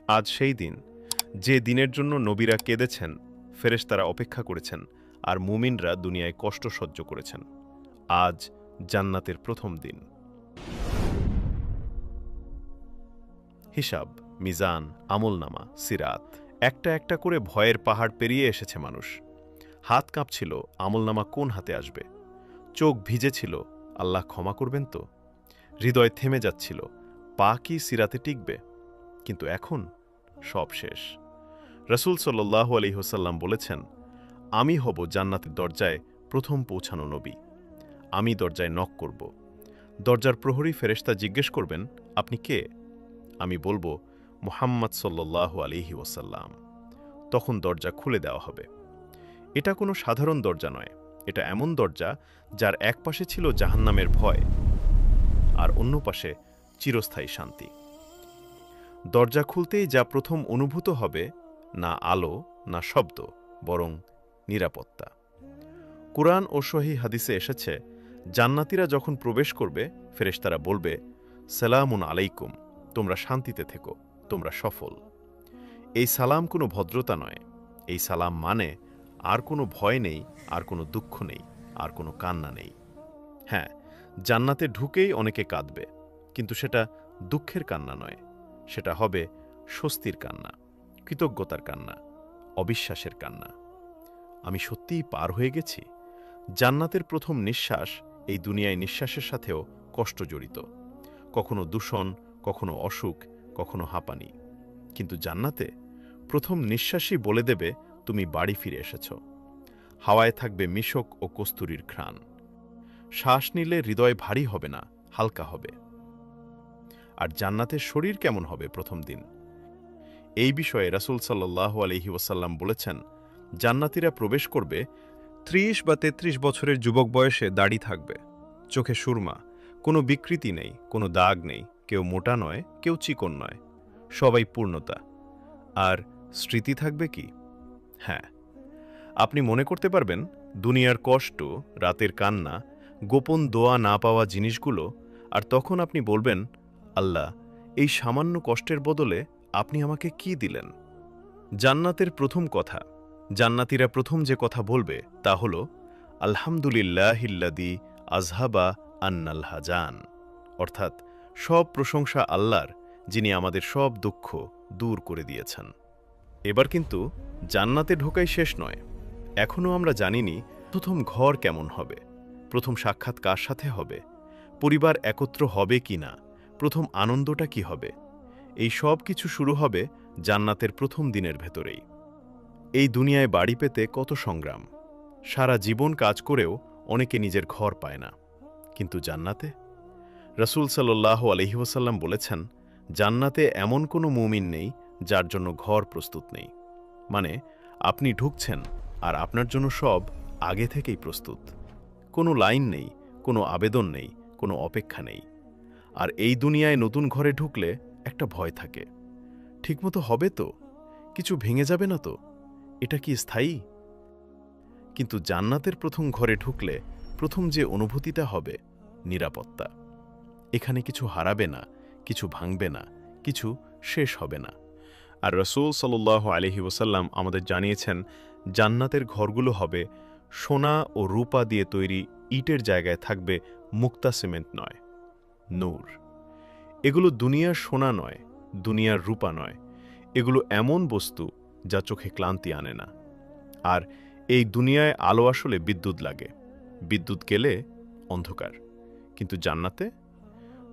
আজ সেই দিন, যে দিনের জন্য নবীরা কেঁদেছেন, ফেরেশতারা অপেক্ষা করেছেন, আর মুমিনরা দুনিয়ায় কষ্ট সহ্য করেছেন। আজ জান্নাতের প্রথম দিন। হিসাব, মিজান, আমলনামা, সিরাত, একটা একটা করে ভয়ের পাহাড় পেরিয়ে এসেছে মানুষ। হাত কাঁপছিল, আমলনামা কোন হাতে আসবে। চোখ ভিজেছিল, আল্লাহ ক্ষমা করবেন তো। হৃদয় থেমে যাচ্ছিল, পা কি সিরাতে টিকবে। কিন্তু এখন সব শেষ। রাসূল সাল্লাল্লাহু আলাইহি ওয়াসাল্লাম বলেছেন, আমি হব জান্নাতের দরজায় প্রথম পৌঁছানো নবী। আমি দরজায় নক করব। দরজার প্রহরী ফেরেশতা জিজ্ঞেস করবেন, আপনি কে? আমি বলবো, মুহাম্মদ সাল্লাল্লাহু আলাইহি ওয়াসাল্লাম। তখন দরজা খুলে দেওয়া হবে। এটা কোনো সাধারণ দরজা নয়, এটা এমন দরজা যার এক পাশে ছিল জাহান্নামের ভয়, আর অন্য পাশে চিরস্থায়ী শান্তি। দরজা খুলতেই যা প্রথম অনুভূত হবে, না আলো, না শব্দ, বরং নিরাপত্তা। কুরআন ও সহিহ হাদিসে এসেছে, জান্নাতীরা যখন প্রবেশ করবে, ফেরেশতারা বলবে, সালামুন আলাইকুম, তোমরা শান্তিতে থেকো, তোমরা সফল। এই সালাম কোনো ভদ্রতা নয়। এই সালাম মানে আর কোনো ভয় নেই, আর কোনো দুঃখ নেই, আর কোনো কান্না নেই। হ্যাঁ, জান্নাতে ঢুকেই অনেকে কাঁদবে, কিন্তু সেটা দুঃখের কান্না নয়। সেটা হবে স্বস্তির কান্না, কৃতজ্ঞতার কান্না, অবিশ্বাসের কান্না। আমি সত্যিই পার হয়ে গেছি। জান্নাতের প্রথম নিঃশ্বাস এই দুনিয়ায় নিঃশ্বাসের সাথেও কষ্ট জড়িত। কখনো দূষণ, কখনো অসুখ, কখনো হাঁপানি। কিন্তু জান্নাতে প্রথম নিঃশ্বাসই বলে দেবে, তুমি বাড়ি ফিরে এসেছ। হাওয়ায় থাকবে মিশক ও কস্তুরীর ঘ্রাণ। শ্বাস নিলে হৃদয় ভারী হবে না, হালকা হবে। আর জান্নাতের শরীর কেমন হবে প্রথম দিন? এই বিষয়ে রাসূল সাল্লাল্লাহু আলাইহি ওয়াসাল্লাম বলেছেন, জান্নাতীরা প্রবেশ করবে ৩০ বা ৩৩ বছরের যুবক বয়সে। দাড়ি থাকবে, চোখে সুরমা, কোনো বিকৃতি নেই, কোনো দাগ নেই, কেউ মোটা নয়, কেউ চিকন নয়, সবাই পূর্ণতা। আর স্মৃতি থাকবে কি? হ্যাঁ, আপনি মনে করতে পারবেন দুনিয়ার কষ্ট, রাতের কান্না, গোপন দোয়া না পাওয়া জিনিসগুলো, আর তখন আপনি বলবেন, আল্লাহ, এই সামান্য কষ্টের বদলে আপনি আমাকে কি দিলেন? জান্নাতের প্রথম কথা, জান্নাতীরা প্রথম যে কথা বলবে তা হল, আলহামদুলিল্লাহিল্লাযী আযহাবা আন্নাল হাজান। অর্থাৎ সব প্রশংসা আল্লাহর, যিনি আমাদের সব দুঃখ দূর করে দিয়েছেন। এবার কিন্তু জান্নাতে ঢোকাই শেষ নয়। এখনও আমরা জানিনি প্রথম ঘর কেমন হবে, প্রথম সাক্ষাৎ কার সাথে হবে, পরিবার একত্র হবে কি না, প্রথম আনন্দটা কি হবে। এই সব কিছু শুরু হবে জান্নাতের প্রথম দিনের ভেতরেই। এই দুনিয়ায় বাড়ি পেতে কত সংগ্রাম। সারা জীবন কাজ করেও অনেকে নিজের ঘর পায় না। কিন্তু জান্নাতে? রাসূল সাল্লাল্লাহু আলাইহি ওয়াসাল্লাম বলেছেন, জান্নাতে এমন কোনো মুমিন নেই যার জন্য ঘর প্রস্তুত নেই। মানে, আপনি ঢুকছেন আর আপনার জন্য সব আগে থেকেই প্রস্তুত। কোনো লাইন নেই, কোনো আবেদন নেই, কোনো অপেক্ষা নেই। আর এই দুনিয়ায় নতুন ঘরে ঢুকলে একটা ভয় থাকে, ঠিকমতো হবে তো? কিছু ভেঙে যাবে না তো? এটা কি স্থায়ী? কিন্তু জান্নাতের প্রথম ঘরে ঢুকলে প্রথম যে অনুভূতিটা হবে, নিরাপত্তা। এখানে কিছু হারাবে না, কিছু ভাঙবে না, কিছু শেষ হবে না। আর রাসূল সাল্লাল্লাহু আলাইহি ওয়াসাল্লাম আমাদের জানিয়েছেন, জান্নাতের ঘরগুলো হবে সোনা ও রূপা দিয়ে তৈরি। ইটের জায়গায় থাকবে মুক্তা সিমেন্ট নয়, নূর। এগুলো দুনিয়ার সোনা নয়, দুনিয়ার রূপা নয়। এগুলো এমন বস্তু যা চোখে ক্লান্তি আনে না। আর এই দুনিয়ায় আলো আসলে বিদ্যুৎ লাগে, বিদ্যুৎ গেলে অন্ধকার। কিন্তু জান্নাতে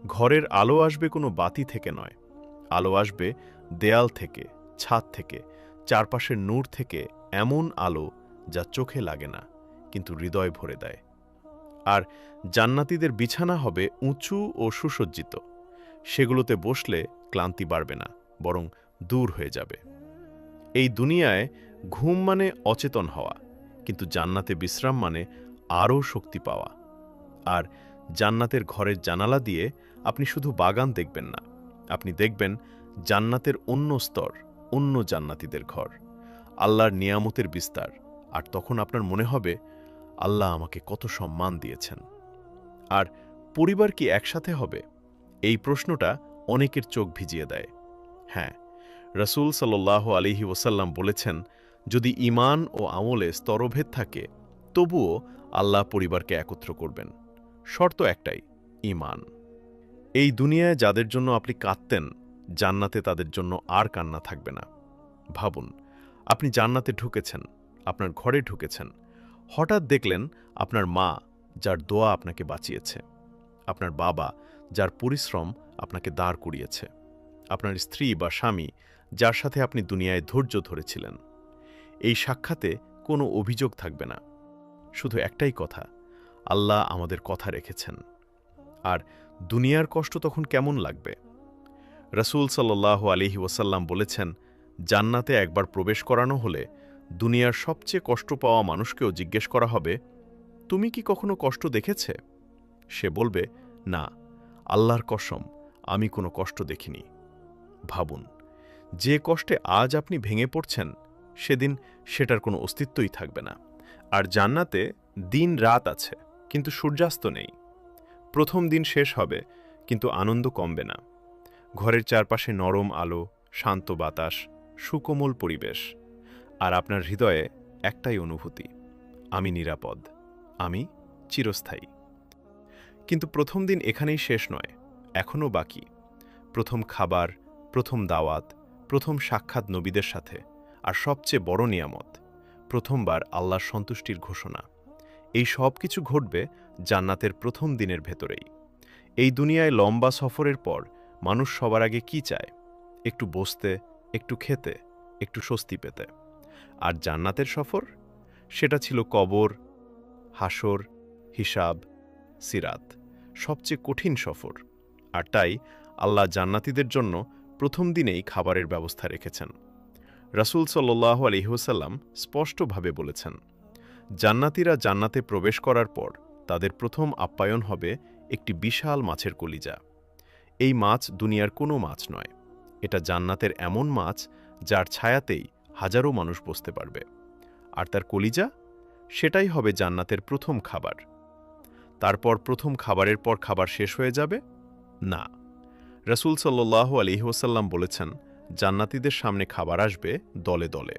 ঘরের আলো আসবে কোনো বাতি থেকে নয়, আলো আসবে দেয়াল থেকে, ছাদ থেকে, চারপাশের নূর থেকে। এমন আলো যা চোখে লাগে না, কিন্তু হৃদয় ভরে দেয়। আর জান্নাতীদের বিছানা হবে উঁচু ও সুসজ্জিত। সেগুলোতে বসলে ক্লান্তি বাড়বে না, বরং দূর হয়ে যাবে। এই দুনিয়ায় ঘুম মানে অচেতন হওয়া, কিন্তু জান্নাতে বিশ্রাম মানে আরও শক্তি পাওয়া। আর জান্নাতের ঘরের জানালা দিয়ে আপনি শুধু বাগান দেখবেন না, আপনি দেখবেন জান্নাতের অন্য স্তর, অন্য জান্নাতীদের ঘর, আল্লাহর নিয়ামতের বিস্তার। আর তখন আপনার মনে হবে, আল্লাহ আমাকে কত সম্মান দিয়েছেন। আর পরিবার কি একসাথে হবে? এই প্রশ্নটা অনেকের চোখ ভিজিয়ে দেয়। হ্যাঁ, রাসূল সাল্লাল্লাহু আলাইহি ওয়াসাল্লাম বলেছেন, যদি ঈমান ও আমলে স্তরভেদ থাকে তবুও আল্লাহ পরিবারকে একত্র করবেন। শর্ত একটাই, ঈমান। এই দুনিয়ায় যাদের জন্য আপনি কাঁদতেন, জান্নাতে তাদের জন্য আর কান্না থাকবে না। ভাবুন, আপনি জান্নাতে ঢুকেছেন, আপনার ঘরে ঢুকেছেন, হঠাৎ দেখলেন আপনার মা, যার দোয়া আপনাকে বাঁচিয়েছে, আপনার বাবা, যার পরিশ্রম আপনাকে দাঁড় করিয়েছে, আপনার স্ত্রী বা স্বামী, যার সাথে আপনি দুনিয়ায় ধৈর্য ধরেছিলেন। এই সাক্ষাতে কোনো অভিযোগ থাকবে না, শুধু একটাই কথা, আল্লাহ আমাদের কথা রেখেছেন। আর দুনিয়ার কষ্ট তখন কেমন লাগবে? রাসূল সাল্লাল্লাহু আলাইহি ওয়াসাল্লাম বলেছেন, জান্নাতে একবার প্রবেশ করানো হলে দুনিয়ার সবচেয়ে কষ্ট পাওয়া মানুষকেও জিজ্ঞেস করা হবে, তুমি কি কখনো কষ্ট দেখেছে? সে বলবে, না, আল্লাহর কসম, আমি কোনো কষ্ট দেখিনি। ভাবুন, যে কষ্টে আজ আপনি ভেঙে পড়ছেন, সেদিন সেটার কোনো অস্তিত্বই থাকবে না। আর জান্নাতে দিন রাত আছে, কিন্তু সূর্যাস্ত নেই। প্রথম দিন শেষ হবে, কিন্তু আনন্দ কমবে না। ঘরের চারপাশে নরম আলো, শান্ত বাতাস, সুকোমল পরিবেশ, আর আপনার হৃদয়ে একটাই অনুভূতি, আমি নিরাপদ, আমি চিরস্থায়ী। কিন্তু প্রথম দিন এখানেই শেষ নয়, এখনও বাকি। প্রথম খাবার, প্রথম দাওয়াত, প্রথম সাক্ষাৎ নবীদের সাথে, আর সবচেয়ে বড় নিয়ামত, প্রথমবার আল্লাহর সন্তুষ্টির ঘোষণা। এই সব কিছু ঘটবে জান্নাতের প্রথম দিনের ভেতরেই। এই দুনিয়ায় লম্বা সফরের পর মানুষ সবার আগে কি চায়? একটু বসতে, একটু খেতে, একটু স্বস্তি পেতে। আর জান্নাতের সফর, সেটা ছিল কবর, হাসর, হিসাব, সিরাত, সবচেয়ে কঠিন সফর। আর তাই আল্লাহ জান্নাতীদের জন্য প্রথম দিনেই খাবারের ব্যবস্থা রেখেছেন। রাসূল সাল্লাল্লাহু আলাইহি ওয়াসাল্লাম স্পষ্টভাবে বলেছেন, জান্নাতীরা জান্নাতে প্রবেশ করার পর তাদের প্রথম আপ্যায়ন হবে একটি বিশাল মাছের কলিজা। এই মাছ দুনিয়ার কোনো মাছ নয়, এটা জান্নাতের এমন মাছ যার ছায়াতেই হাজারো মানুষ বসতে পারবে। আর তার কলিজা, সেটাই হবে জান্নাতের প্রথম খাবার। তারপর প্রথম খাবারের পর খাবার শেষ হয়ে যাবে? না। রাসূল সাল্লাল্লাহু আলাইহি ওয়াসাল্লাম বলেছেন, জান্নাতীদের সামনে খাবার আসবে দলে দলে।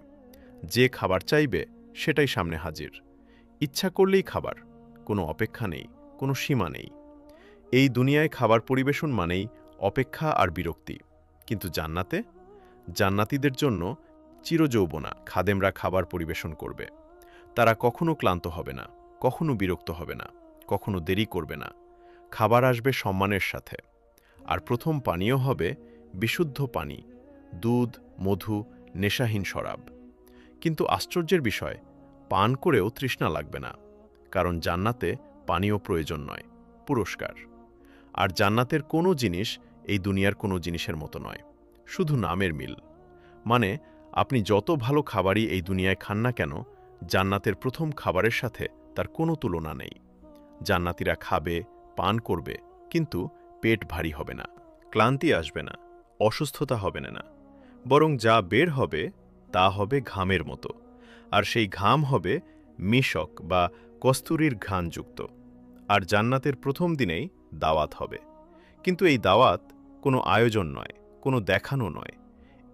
যে খাবার চাইবে সেটাই সামনে হাজির। ইচ্ছা করলেই খাবার, কোনো অপেক্ষা নেই, কোনো সীমা নেই। এই দুনিয়ায় খাবার পরিবেশন মানেই অপেক্ষা আর বিরক্তি, কিন্তু জান্নাতে, জান্নাতীদের জন্য চিরযৌবনা খাদেমরা খাবার পরিবেশন করবে। তারা কখনো ক্লান্ত হবে না, কখনো বিরক্ত হবে না, কখনো দেরি করবে না। খাবার আসবে সম্মানের সাথে। আর প্রথম পানীয় হবে বিশুদ্ধ পানি, দুধ, মধু, নেশাহীন শরাব। কিন্তু আশ্চর্যের বিষয়, পান করেও তৃষ্ণা লাগবে না, কারণ জান্নাতে পানীয় প্রয়োজন নয়, পুরস্কার। আর জান্নাতের কোনো জিনিস এই দুনিয়ার কোনো জিনিসের মতো নয়, শুধু নামের মিল। মানে, আপনি যত ভালো খাবারই এই দুনিয়ায় খান না কেন, জান্নাতের প্রথম খাবারের সাথে তার কোনো তুলনা নেই। জান্নাতীরা খাবে, পান করবে, কিন্তু পেট ভারী হবে না, ক্লান্তি আসবে না, অসুস্থতা হবে না। বরং যা বের হবে তা হবে ঘামের মতো, আর সেই ঘাম হবে মিশক বা কস্তুরীর ঘ্রাণযুক্ত। আর জান্নাতের প্রথম দিনেই দাওয়াত হবে। কিন্তু এই দাওয়াত কোনো আয়োজন নয়, কোনো দেখানো নয়।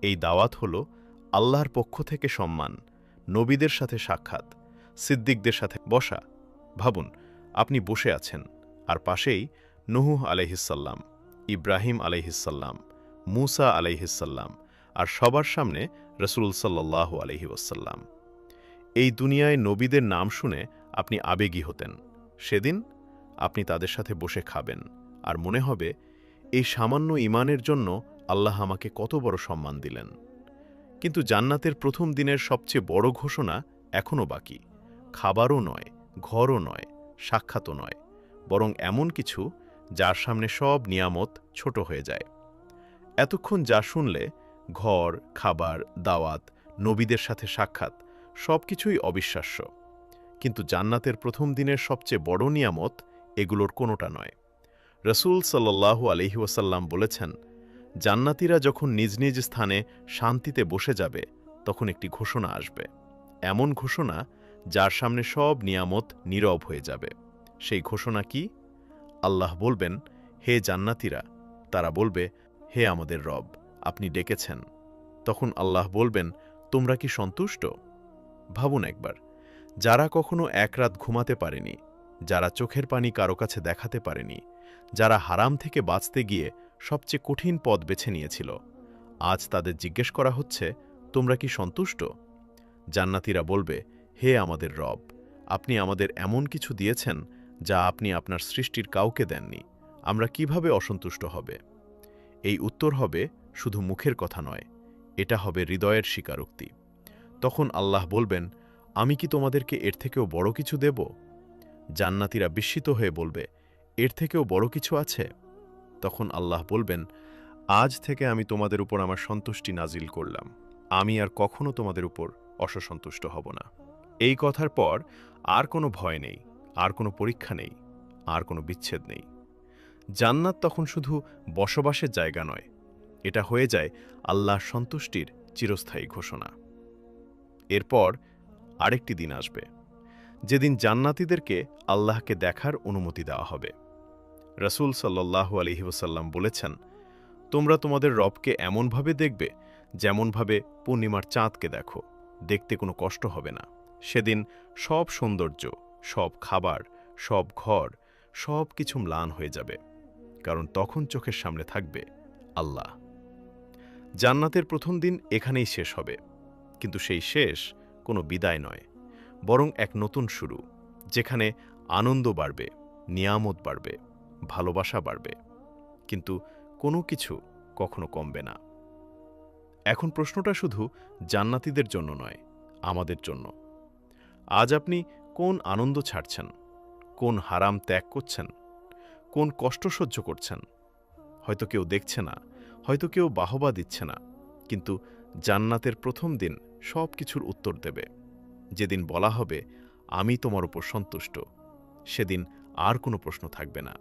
এই দাওয়াত হল আল্লাহর পক্ষ থেকে সম্মান, নবীদের সাথে সাক্ষাৎ, সিদ্দিকদের সাথে বসা। ভাবুন, আপনি বসে আছেন, আর পাশেই নূহ আলাইহিসসাল্লাম, ইব্রাহিম আলাইহিসসাল্লাম, মূসা আলাইহিসসাল্লাম, আর সবার সামনে রাসূল সাল্লাল্লাহু আলাইহি ওয়াসাল্লাম। এই দুনিয়ায় নবীদের নাম শুনে আপনি আবেগী হতেন। সেদিন আপনি তাদের সাথে বসে খাবেন, আর মনে হবে, এই সামান্য ঈমানের জন্য আল্লাহ আমাকে কত বড় সম্মান দিলেন। কিন্তু জান্নাতের প্রথম দিনের সবচেয়ে বড় ঘোষণা এখনও বাকি। খাবারও নয়, ঘরও নয়, সাক্ষাৎও নয়, বরং এমন কিছু যার সামনে সব নিয়ামত ছোট হয়ে যায়। এতক্ষণ যা শুনলে, ঘর, খাবার, দাওয়াত, নবীদের সাথে সাক্ষাৎ, সবকিছুই অবিশ্বাস্য। কিন্তু জান্নাতের প্রথম দিনের সবচেয়ে বড় নিয়ামত এগুলোর কোনোটা নয়। রাসূল সাল্লাল্লাহু আলাইহি ওয়াসাল্লাম বলেছেন, জান্নাতীরা যখন নিজ নিজ স্থানে শান্তিতে বসে যাবে, তখন একটি ঘোষণা আসবে, এমন ঘোষণা যার সামনে সব নিয়ামত নীরব হয়ে যাবে। সেই ঘোষণা কি? আল্লাহ বলবেন, হে জান্নাতীরা। তারা বলবে, হে আমাদের রব, আপনি ডেকেছেন। তখন আল্লাহ বলবেন, তোমরা কি সন্তুষ্ট? ভাবুন একবার, যারা কখনো এক রাত ঘুমাতে পারেনি, যারা চোখের পানি কারো কাছে দেখাতে পারেনি, যারা হারাম থেকে বাঁচতে গিয়ে সবচেয়ে কঠিন পথ বেছে নিয়েছিল, আজ তাদের জিজ্ঞেস করা হচ্ছে, তোমরা কি সন্তুষ্ট? জান্নাতীরা বলবে, হে আমাদের রব, আপনি আমাদের এমন কিছু দিয়েছেন যা আপনি আপনার সৃষ্টির কাউকে দেননি, আমরা কিভাবে অসন্তুষ্ট হবে? এই উত্তর হবে শুধু মুখের কথা নয়, এটা হবে হৃদয়ের স্বীকারোক্তি। তখন আল্লাহ বলবেন, আমি কি তোমাদেরকে এর থেকেও বড় কিছু দেব? জান্নাতীরা বিস্মিত হয়ে বলবে, এর থেকেও বড় কিছু আছে? তখন আল্লাহ বলবেন, আজ থেকে আমি তোমাদের উপর আমার সন্তুষ্টি নাজিল করলাম, আমি আর কখনো তোমাদের উপর অসন্তুষ্ট হব না। এই কথার পর আর কোনো ভয় নেই, আর কোনো পরীক্ষা নেই, আর কোনো বিচ্ছেদ নেই। জান্নাত তখন শুধু বসবাসের জায়গা নয়, এটা হয়ে যায় আল্লাহর সন্তুষ্টির চিরস্থায়ী ঘোষণা। এরপর আরেকটি দিন আসবে, যেদিন জান্নাতীদেরকে আল্লাহকে দেখার অনুমতি দেওয়া হবে। রাসূল সাল্লাল্লাহু আলাইহি ওয়াসাল্লাম বলেছেন, তোমরা তোমাদের রবকে এমনভাবে দেখবে যেমনভাবে পূর্ণিমার চাঁদকে দেখো, দেখতে কোনো কষ্ট হবে না। সেদিন সব সৌন্দর্য, সব খাবার, সব ঘর, সব কিছু ম্লান হয়ে যাবে, কারণ তখন চোখের সামনে থাকবে আল্লাহ। জান্নাতের প্রথম দিন এখানেই শেষ হবে, কিন্তু সেই শেষ কোনো বিদায় নয়, বরং এক নতুন শুরু, যেখানে আনন্দ বাড়বে, নিয়ামত বাড়বে, ভালোবাসা বাড়বে, কিন্তু কোনো কিছু কখনো কমবে না। এখন প্রশ্নটা শুধু জান্নাতীদের জন্য নয়, আমাদের জন্য। আজ আপনি কোন আনন্দ ছাড়ছেন, কোন হারাম ত্যাগ করছেন, কোন কষ্ট সহ্য করছেন? হয়তো কেউ দেখছে না, হয়তো কেউ বাহবা দিচ্ছে না, কিন্তু জান্নাতের প্রথম দিন সব কিছুর উত্তর দেবে। যেদিন বলা হবে, আমি তোমার উপর সন্তুষ্ট, সেদিন আর কোনো প্রশ্ন থাকবে না।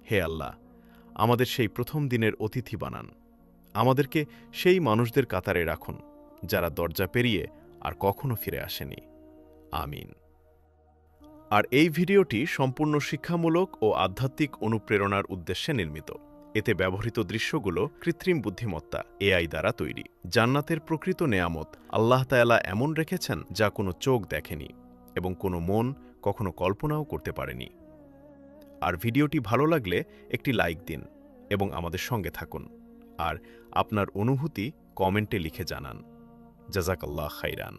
হে আল্লাহ, আমাদের সেই প্রথম দিনের অতিথি বানান, আমাদেরকে সেই মানুষদের কাতারে রাখুন যারা দরজা পেরিয়ে আর কখনো ফিরে আসেনি। আমিন। আর এই ভিডিওটি সম্পূর্ণ শিক্ষামূলক ও আধ্যাত্মিক অনুপ্রেরণার উদ্দেশ্যে নির্মিত। এতে ব্যবহৃত দৃশ্যগুলো কৃত্রিম বুদ্ধিমত্তা এআই দ্বারা তৈরি। জান্নাতের প্রকৃত নেয়ামত আল্লাহ তাআলা এমন রেখেছেন যা কোনো চোখ দেখেনি এবং কোনো মন কখনো কল্পনাও করতে পারেনি। আর ভিডিওটি ভালো লাগলে একটি লাইক দিন এবং আমাদের সঙ্গে থাকুন, আর আপনার অনুভূতি কমেন্টে লিখে জানান। জাযাকাল্লাহ খাইরান।